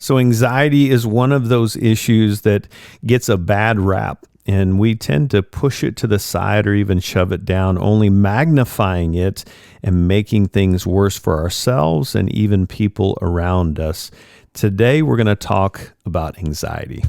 So anxiety is one of those issues that gets a bad rap, and we tend to push it to the side or even shove it down, only magnifying it and making things worse for ourselves and even people around us. Today, we're going to talk about anxiety.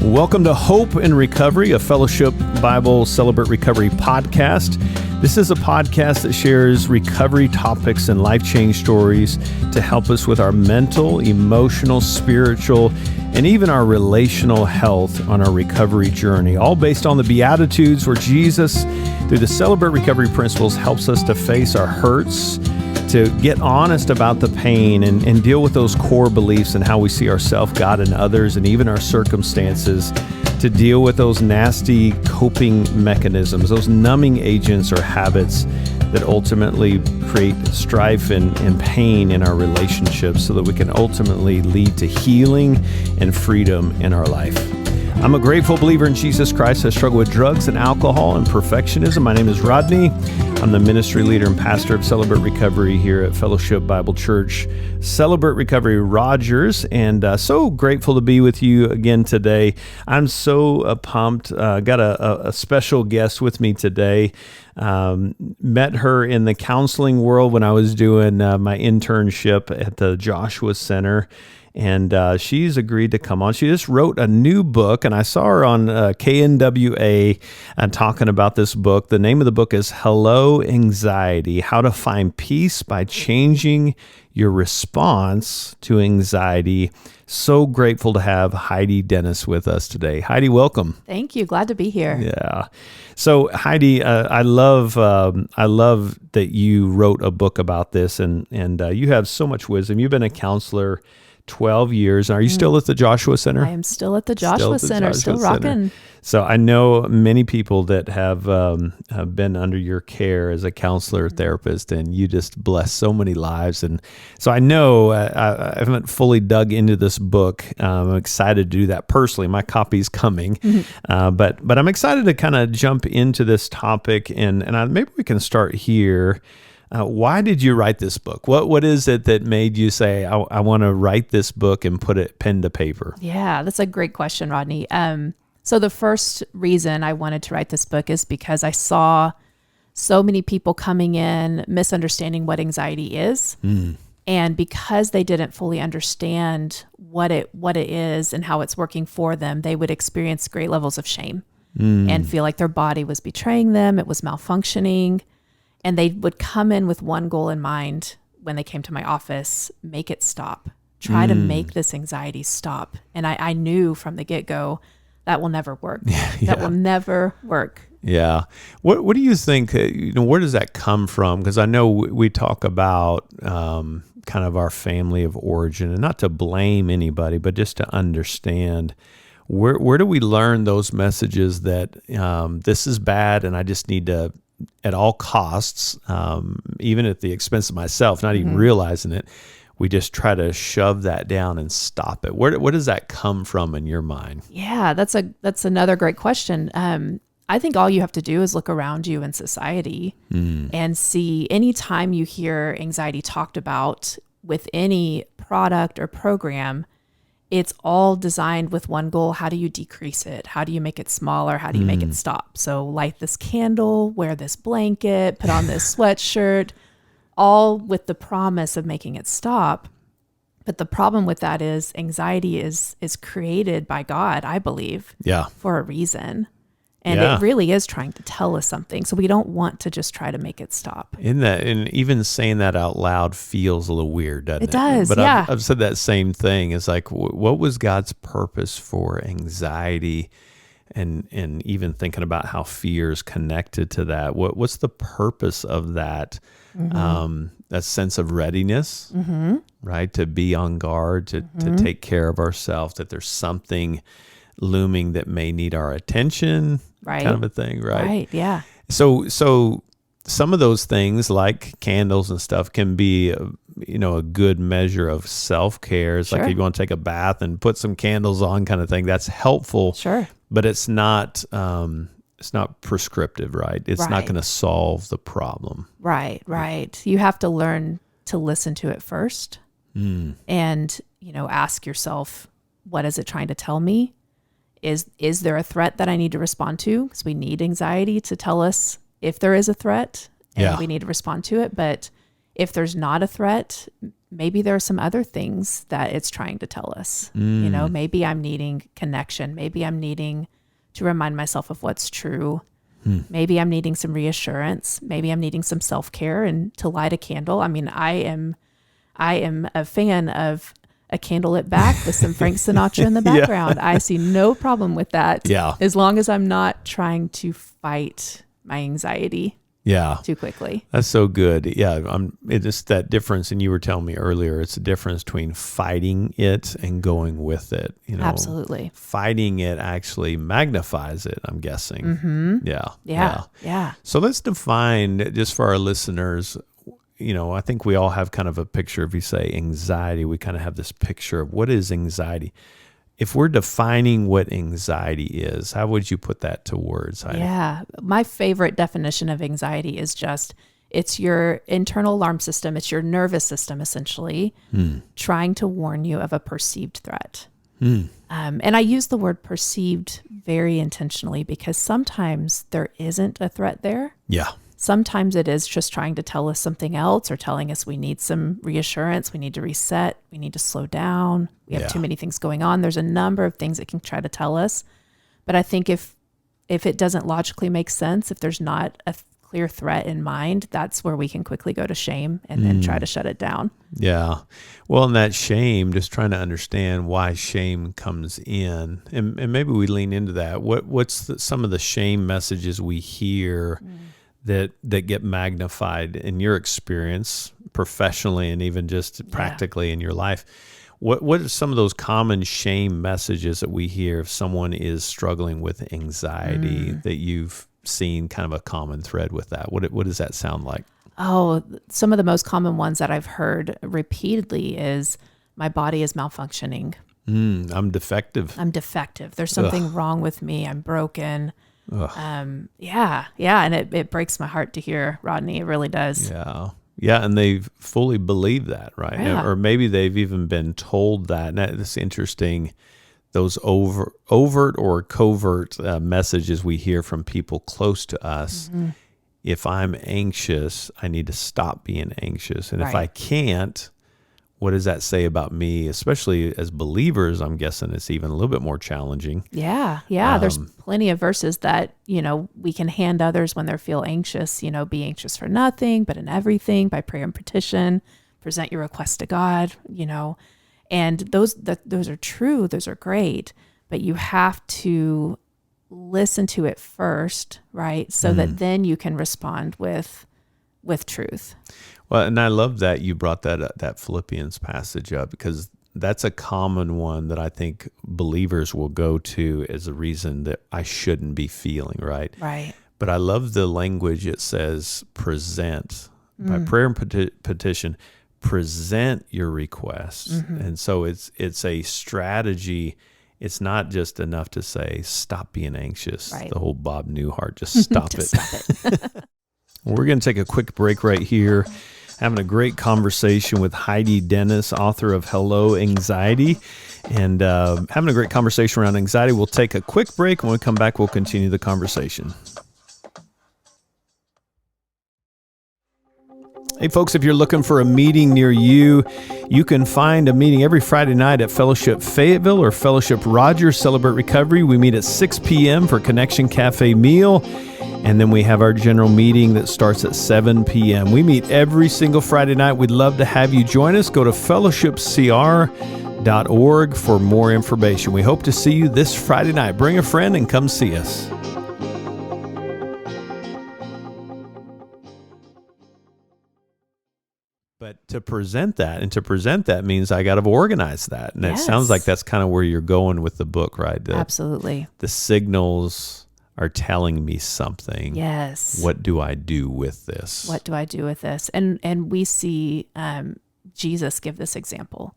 Welcome to Hope and Recovery, a Fellowship Bible Celebrate Recovery podcast. This is a podcast that shares recovery topics and life change stories to help us with our mental, emotional, spiritual, and even our relational health on our recovery journey, all based on the Beatitudes where Jesus, through the Celebrate Recovery principles, helps us to face our hurts, to get honest about the pain and deal with those core beliefs and how we see ourselves, God, and others, and even our circumstances, to deal with those nasty coping mechanisms, those numbing agents or habits that ultimately create strife and pain in our relationships so that we can ultimately lead to healing and freedom in our life. I'm a grateful believer in Jesus Christ. I struggle with drugs and alcohol and perfectionism. My name is Rodney. I'm the ministry leader and pastor of Celebrate Recovery here at Fellowship Bible Church, Celebrate Recovery Rogers, and so grateful to be with you again today. I'm so pumped. Got a special guest with me today. Met her in the counseling world when I was doing my internship at the Joshua Center. And she's agreed to come on. She just wrote a new book, and I saw her on KNWA talking about this book. The name of the book is Hello Anxiety, How to Find Peace by Changing Your Response to Anxiety. So grateful to have Heidi Dennis with us today. Heidi, welcome. Thank you. Glad to be here. Yeah. So Heidi, I love that you wrote a book about this, and you have so much wisdom. You've been a counselor 12 years. Are you still at the Joshua Center? I am still at the Joshua Center, still rocking. So I know many people that have been under your care as a counselor, therapist, and you just bless so many lives. And so I know I haven't fully dug into this book. I'm excited to do that personally. My copy's coming, but I'm excited to kind of jump into this topic, and maybe we can start here. Why did you write this book? What is it that made you say, I want to write this book and put it pen to paper? Yeah, that's a great question, Rodney. So the first reason I wanted to write this book is because I saw so many people coming in misunderstanding what anxiety is. And because they didn't fully understand what it is and how it's working for them, they would experience great levels of shame and feel like their body was betraying them. It was malfunctioning. And they would come in with one goal in mind when they came to my office: make it stop. Try to make this anxiety stop. And I knew from the get-go that will never work. That will never work. Yeah. What do you think, where does that come from? Because I know we talk about kind of our family of origin, and not to blame anybody, but just to understand where do we learn those messages that this is bad and I just need to, at all costs, even at the expense of myself, not even realizing it, we just try to shove that down and stop it. Where does that come from in your mind? Yeah, that's another great question. I think all you have to do is look around you in society and see anytime you hear anxiety talked about with any product or program, it's all designed with one goal. How do you decrease it? How do you make it smaller? How do you make it stop? So light this candle, wear this blanket, put on this sweatshirt, all with the promise of making it stop. But the problem with that is anxiety is created by God, I believe, for a reason. And it really is trying to tell us something. So we don't want to just try to make it stop. And even saying that out loud feels a little weird, doesn't it? It does, but yeah. I've said that same thing. It's like, what was God's purpose for anxiety? And even thinking about how fear is connected to that. What's the purpose of that? That sense of readiness, right? To be on guard, to take care of ourselves, that there's something looming that may need our attention, kind of a thing, right? Right, yeah. So some of those things like candles and stuff can be, a good measure of self-care. It's like if you want to take a bath and put some candles on kind of thing, that's helpful. Sure. But it's not prescriptive, right? It's not Right. going to solve the problem. Right. You have to learn to listen to it first and, ask yourself, what is it trying to tell me? Is there a threat that I need to respond to? Because we need anxiety to tell us if there is a threat and we need to respond to it. But if there's not a threat, maybe there are some other things that it's trying to tell us. Maybe I'm needing connection. Maybe I'm needing to remind myself of what's true. Maybe I'm needing some reassurance. Maybe I'm needing some self-care and to light a candle. I mean, I am a fan of a candlelit back with some Frank Sinatra in the background. I see no problem with that. Yeah. As long as I'm not trying to fight my anxiety too quickly. That's so good. Yeah. It's that difference. And you were telling me earlier, it's the difference between fighting it and going with it. Absolutely. Fighting it actually magnifies it, I'm guessing. Mm-hmm. Yeah. So let's define, just for our listeners, I think we all have kind of a picture. If you say anxiety, we kind of have this picture of what is anxiety. If we're defining what anxiety is, how would you put that to words, Heidi? Yeah. My favorite definition of anxiety is it's your internal alarm system. It's your nervous system, essentially, trying to warn you of a perceived threat. And I use the word perceived very intentionally because sometimes there isn't a threat there. Yeah. Sometimes it is just trying to tell us something else or telling us we need some reassurance. We need to reset. We need to slow down. We have too many things going on. There's a number of things it can try to tell us. But I think if it doesn't logically make sense, if there's not a clear threat in mind, that's where we can quickly go to shame and then try to shut it down. Yeah. Well, and that shame, just trying to understand why shame comes in. And maybe we lean into that. What's some of the shame messages we hear that get magnified in your experience professionally and even just practically in your life? What are some of those common shame messages that we hear if someone is struggling with anxiety that you've seen kind of a common thread with that? What does that sound like? Oh, some of the most common ones that I've heard repeatedly is my body is malfunctioning. I'm defective. There's something wrong with me. I'm broken. And it breaks my heart to hear, Rodney. It really does. Yeah, and they fully believe that, right? Yeah. Or maybe they've even been told that. And that's interesting. Those overt or covert messages we hear from people close to us. If I'm anxious, I need to stop being anxious. And if I can't, what does that say about me? Especially as believers, I'm guessing it's even a little bit more challenging. Yeah. There's plenty of verses that, we can hand others when they feel anxious, be anxious for nothing, but in everything by prayer and petition, present your request to God, and those are true. Those are great, but you have to listen to it first, right? So that then you can respond with truth. Well, and I love that you brought that Philippians passage up, because that's a common one that I think believers will go to as a reason that I shouldn't be feeling, right? Right. But I love the language. It says present by prayer and petition, present your requests. And so it's a strategy. It's not just enough to say, stop being anxious. Right. The whole Bob Newhart, just stop it. Stop it. We're going to take a quick break right here. Having a great conversation with Heidi Dennis, author of Hello Anxiety, and having a great conversation around anxiety. We'll take a quick break. When we come back, we'll continue the conversation. Hey, folks, if you're looking for a meeting near you, you can find a meeting every Friday night at Fellowship Fayetteville or Fellowship Rogers Celebrate Recovery. We meet at 6 p.m. for Connection Cafe meal. And then we have our general meeting that starts at 7 p.m. We meet every single Friday night. We'd love to have you join us. Go to fellowshipcr.org for more information. We hope to see you this Friday night. Bring a friend and come see us. But to present that means I got to organize that. And it sounds like that's kind of where you're going with the book, right? Absolutely. The signals are telling me something. Yes. What do I do with this? What do I do with this? And we see Jesus give this example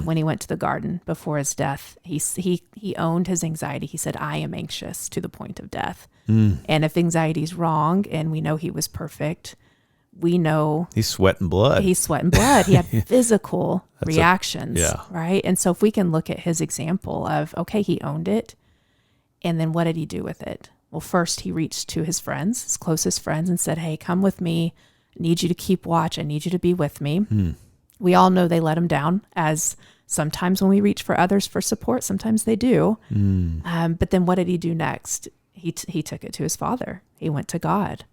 when he went to the garden before his death. He owned his anxiety. He said, I am anxious to the point of death. And if anxiety is wrong and we know he was perfect, we know he's sweating blood. He had physical reactions, yeah. right? And so if we can look at his example of, okay, he owned it. And then what did he do with it? Well, first he reached to his friends, his closest friends, and said, hey, come with me. I need you to keep watch. I need you to be with me. We all know they let him down, as sometimes when we reach for others for support, sometimes they do. But then what did he do next? He took it to his Father. He went to God.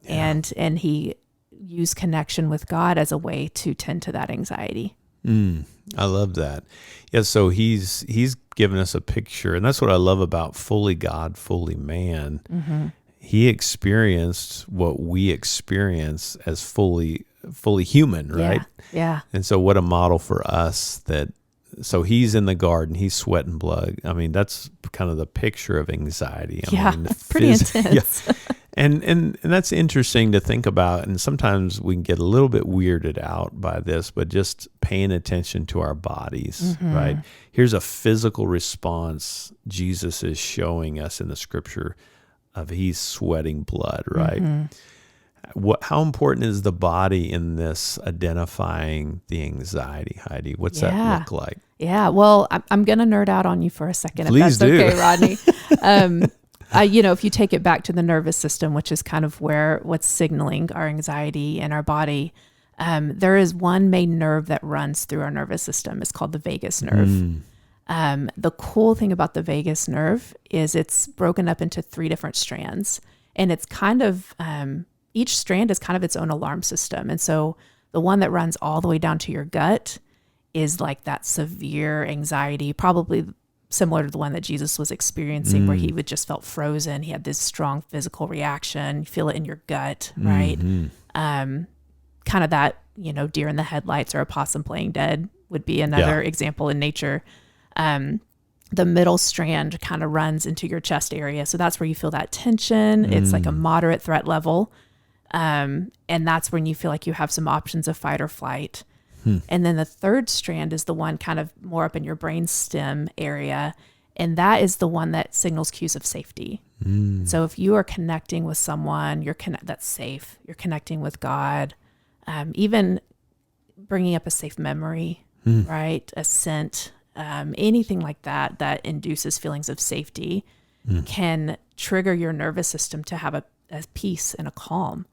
Yeah. And he used connection with God as a way to tend to that anxiety. I love that. Yeah, so he's given us a picture, and that's what I love about fully God, fully man. He experienced what we experience as fully human, right? Yeah. And so what a model for us so he's in the garden, he's sweating blood. I mean, that's kind of the picture of anxiety. I mean, pretty intense. Yeah. And that's interesting to think about. And sometimes we can get a little bit weirded out by this, but just paying attention to our bodies, right? Here's a physical response Jesus is showing us in the scripture of he's sweating blood, right? How important is the body in this identifying the anxiety, Heidi? What's that look like? Yeah, well, I'm going to nerd out on you for a second, Please if that's do. okay, Rodney. If you take it back to the nervous system, which is kind of what's signaling our anxiety in our body, there is one main nerve that runs through our nervous system. It's called the vagus nerve. The cool thing about the vagus nerve is it's broken up into 3 different strands, and it's kind of each strand is kind of its own alarm system. And so the one that runs all the way down to your gut is like that severe anxiety, probably similar to the one that Jesus was experiencing, where he would just felt frozen. He had this strong physical reaction. You feel it in your gut, right? Kind of that, deer in the headlights or a possum playing dead would be another example in nature. The middle strand kind of runs into your chest area. So that's where you feel that tension. It's like a moderate threat level. And that's when you feel like you have some options of fight or flight. And then the third strand is the one kind of more up in your brain stem area. And that is the one that signals cues of safety. So if you are connecting with someone, that's safe. You're connecting with God. Even bringing up a safe memory, right? A scent, anything like that induces feelings of safety can trigger your nervous system to have a peace and a calm.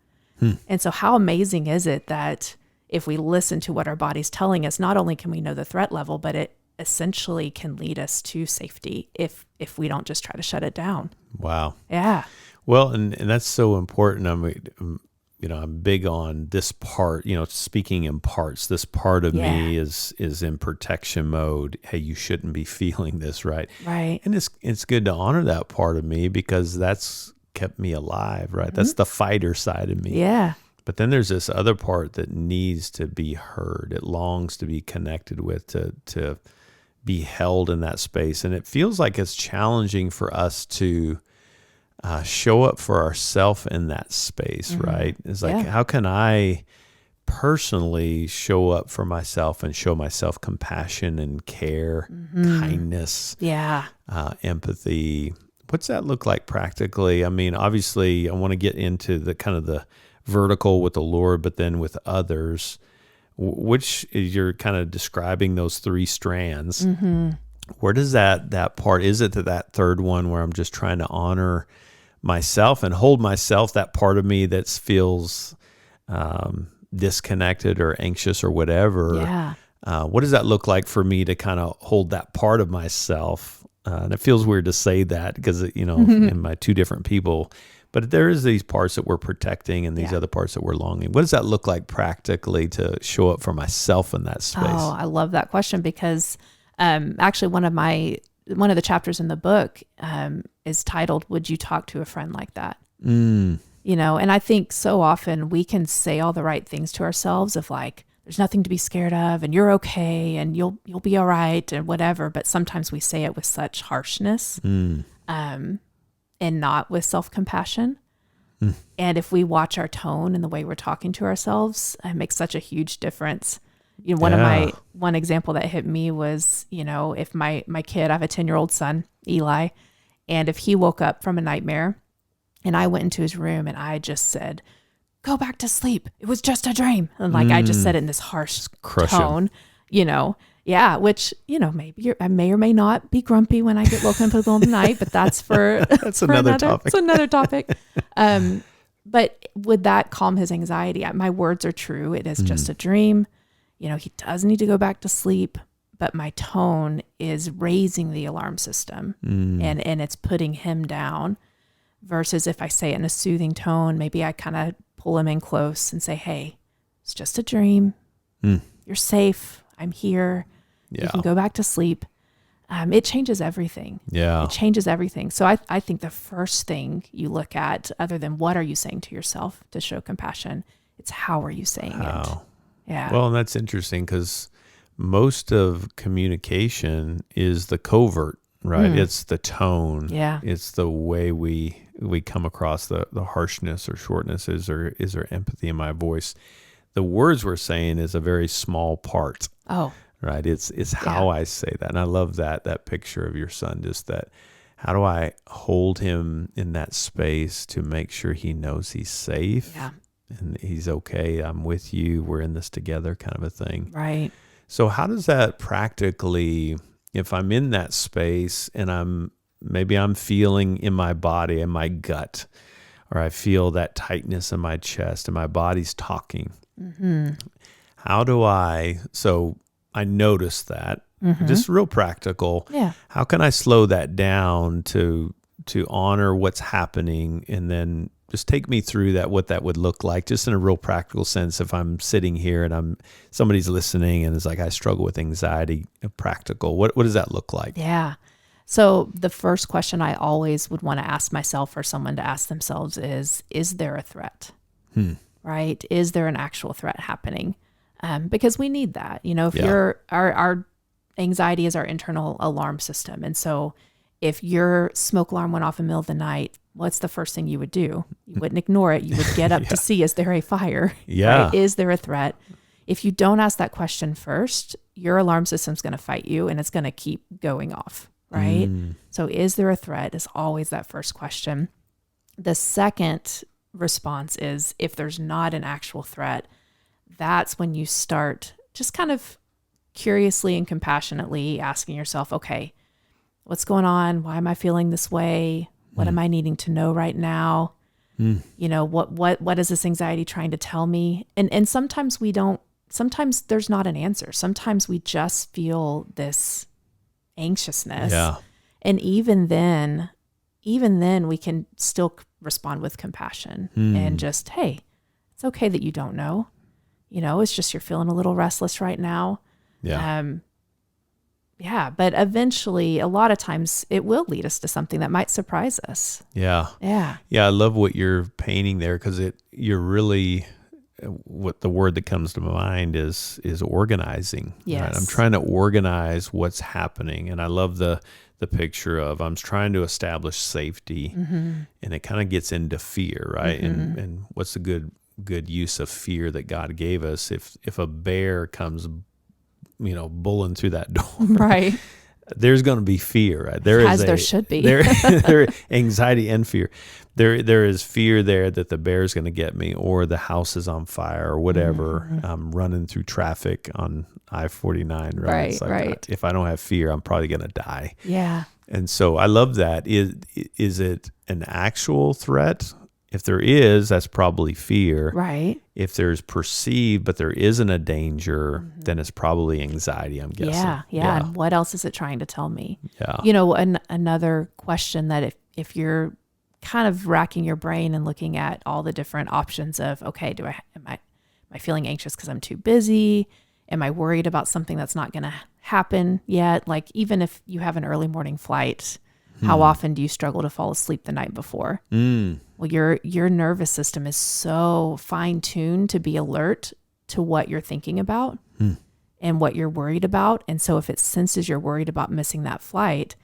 And so how amazing is it that if we listen to what our body's telling us, not only can we know the threat level, but it essentially can lead us to safety if we don't just try to shut it down. Wow. Yeah. Well, and that's so important. I'm big on this part, speaking in parts. This part of me is in protection mode. Hey, you shouldn't be feeling this, right? Right. And it's good to honor that part of me, because that's kept me alive, right? That's the fighter side of me. Yeah. But then there's this other part that needs to be heard. It longs to be connected with, to be held in that space. And it feels like it's challenging for us to show up for ourselves in that space, right? It's like, how can I personally show up for myself and show myself compassion and care, kindness, empathy? What's that look like practically? I mean, obviously, I want to get into the kind of the vertical with the Lord, but then with others, which is you're kind of describing those 3 strands. Where does that part, is it that third one where I'm just trying to honor myself and hold myself, that part of me that feels disconnected or anxious or whatever? Yeah. What does that look like for me to kind of hold that part of myself? And it feels weird to say that because, in my 2 different people, but there is these parts that we're protecting and these other parts that we're longing. What does that look like practically to show up for myself in that space? Oh, I love that question, because actually one of the chapters in the book is titled, "Would You Talk to a Friend Like That?" And I think so often we can say all the right things to ourselves of like, there's nothing to be scared of, and you're okay, and you'll be all right, and whatever. But sometimes we say it with such harshness, and not with self-compassion. And if we watch our tone and the way we're talking to ourselves, it makes such a huge difference. One example that hit me was, if my kid, I have a 10-year-old son, Eli, and if he woke up from a nightmare And I went into his room and I just said, go back to sleep. It was just a dream. And like, I just said it in this harsh tone, Yeah, which, maybe I may or may not be grumpy when I get woken up in the middle of the night, but that's that's another topic. It's another topic. But would that calm his anxiety? My words are true. It is just a dream. He does need to go back to sleep, but my tone is raising the alarm system and it's putting him down, versus if I say it in a soothing tone, maybe I kind of pull him in close and say, hey, it's just a dream. You're safe. I'm here. You can go back to sleep. It changes everything. Yeah. It changes everything. So I think the first thing you look at, other than what are you saying to yourself to show compassion, it's how are you saying it? Yeah. Well, and that's interesting because most of communication is the covert, right? It's the tone. Yeah. It's the way we come across the harshness or shortness. Is there empathy in my voice? The words we're saying is a very small part. Oh. Right. It's how I say that. And I love that picture of your son, just that, how do I hold him in that space to make sure he knows he's safe and he's okay. I'm with you. We're in this together kind of a thing. Right. So how does that practically, if I'm in that space and I'm feeling in my body and my gut, or I feel that tightness in my chest and my body's talking, how do I notice that, just real practical. Yeah. How can I slow that down to honor what's happening, and then just take me through what that would look like, just in a real practical sense. If I'm sitting here and somebody's listening and it's like, I struggle with anxiety, practical, what does that look like? Yeah. So the first question I always would want to ask myself, or someone to ask themselves, is there a threat? Right? Is there an actual threat happening? Because we need that, if our anxiety is our internal alarm system. And so if your smoke alarm went off in the middle of the night, what's the first thing you would do? You wouldn't ignore it. You would get up to see, is there a fire? Yeah. Right? Is there a threat? If you don't ask that question first, your alarm system's going to fight you and it's going to keep going off. Right? So is there a threat is always that first question. The second response is, if there's not an actual threat, that's when you start just kind of curiously and compassionately asking yourself, okay, what's going on? Why am I feeling this way? What am I needing to know right now? What is this anxiety trying to tell me? And sometimes sometimes there's not an answer. Sometimes we just feel this anxiousness. Yeah. And even then we can still respond with compassion and just, hey, it's okay that you don't know. It's just you're feeling a little restless right now. Yeah. But eventually, a lot of times, it will lead us to something that might surprise us. Yeah. Yeah. Yeah, I love what you're painting there, because you're really, what the word that comes to mind is organizing. Yes. Right? I'm trying to organize what's happening, and I love the picture of I'm trying to establish safety, and it kind of gets into fear, right? And what's a good use of fear that God gave us? If a bear comes, bulling through that door, right? There's going to be fear, right? There should be. There anxiety and fear. There is fear there that the bear's going to get me, or the house is on fire, or whatever. I'm running through traffic on I-49, right? Right, it's like, right. If I don't have fear, I'm probably going to die. Yeah. And so I love that. Is it an actual threat? If there is, that's probably fear. Right. If there's perceived, but there isn't a danger, then it's probably anxiety, I'm guessing. Yeah. And what else is it trying to tell me? Yeah. Another question that if you're kind of racking your brain and looking at all the different options of, okay, am I feeling anxious because I'm too busy? Am I worried about something that's not going to happen yet? Like, even if you have an early morning flight, how often do you struggle to fall asleep the night before? Well, your nervous system is so fine-tuned to be alert to what you're thinking about and what you're worried about. And so if it senses you're worried about missing that flight,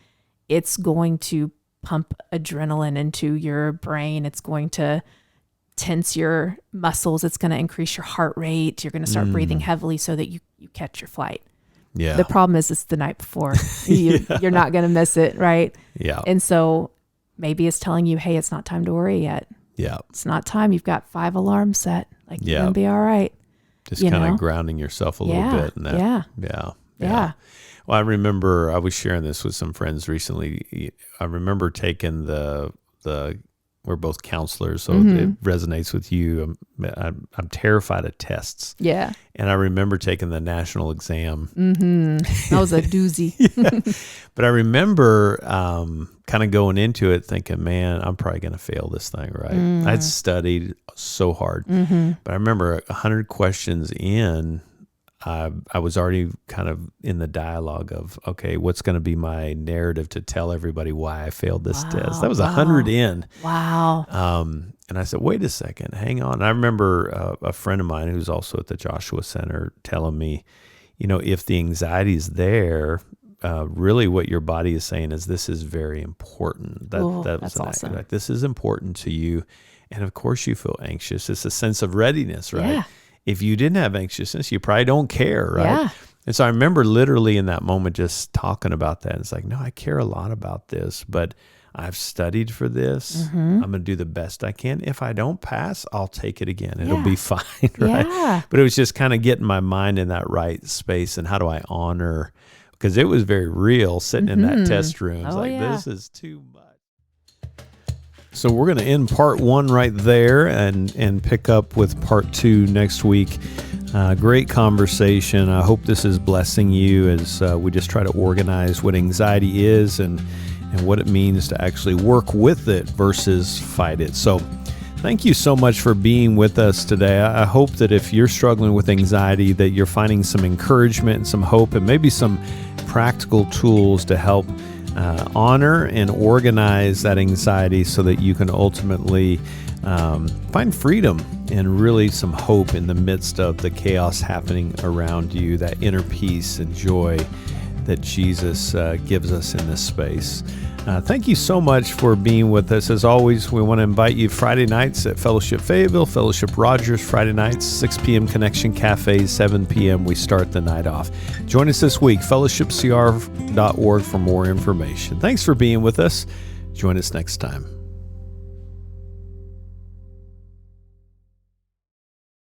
it's going to pump adrenaline into your brain. It's going to tense your muscles. It's going to increase your heart rate. You're going to start breathing heavily so that you catch your flight. Yeah. The problem is it's the night before. You're not going to miss it, right? Yeah. And so maybe it's telling you, hey, it's not time to worry yet. Yeah. It's not time. You've got 5 alarms set. Like, you're Yeah. going to be all right. Just kind of grounding yourself a little bit. In that. Yeah. Well, I remember I was sharing this with some friends recently. I remember taking the we're both counselors, so it resonates with you. I'm terrified of tests. Yeah. And I remember taking the national exam. That was a doozy. But I remember kind of going into it thinking, man, I'm probably going to fail this thing, right? I'd studied so hard. But I remember 100 questions in, I was already kind of in the dialogue of, okay, what's going to be my narrative to tell everybody why I failed this test? That was 100 in. Wow. And I said, wait a second, hang on. And I remember a friend of mine who's also at the Joshua Center telling me, if the anxiety is there, really what your body is saying is this is very important. That's awesome. Like, this is important to you. And of course you feel anxious. It's a sense of readiness, right? Yeah. If you didn't have anxiousness, you probably don't care, right? Yeah. And so I remember literally in that moment just talking about that. It's like, no, I care a lot about this, but I've studied for this. I'm going to do the best I can. If I don't pass, I'll take it again. It'll be fine, right? Yeah. But it was just kind of getting my mind in that right space, and how do I honor, because it was very real sitting in that test room. It's this is too much. So we're going to end part 1 right there and pick up with part 2 next week. Great conversation. I hope this is blessing you as we just try to organize what anxiety is and what it means to actually work with it versus fight it. So thank you so much for being with us today. I hope that if you're struggling with anxiety, that you're finding some encouragement and some hope and maybe some practical tools to help honor and organize that anxiety so that you can ultimately find freedom and really some hope in the midst of the chaos happening around you, that inner peace and joy that Jesus gives us in this space. Thank you so much for being with us. As always, we want to invite you Friday nights at Fellowship Fayetteville, Fellowship Rogers, Friday nights, 6 p.m. Connection Cafe, 7 p.m. we start the night off. Join us this week, fellowshipcr.org for more information. Thanks for being with us. Join us next time.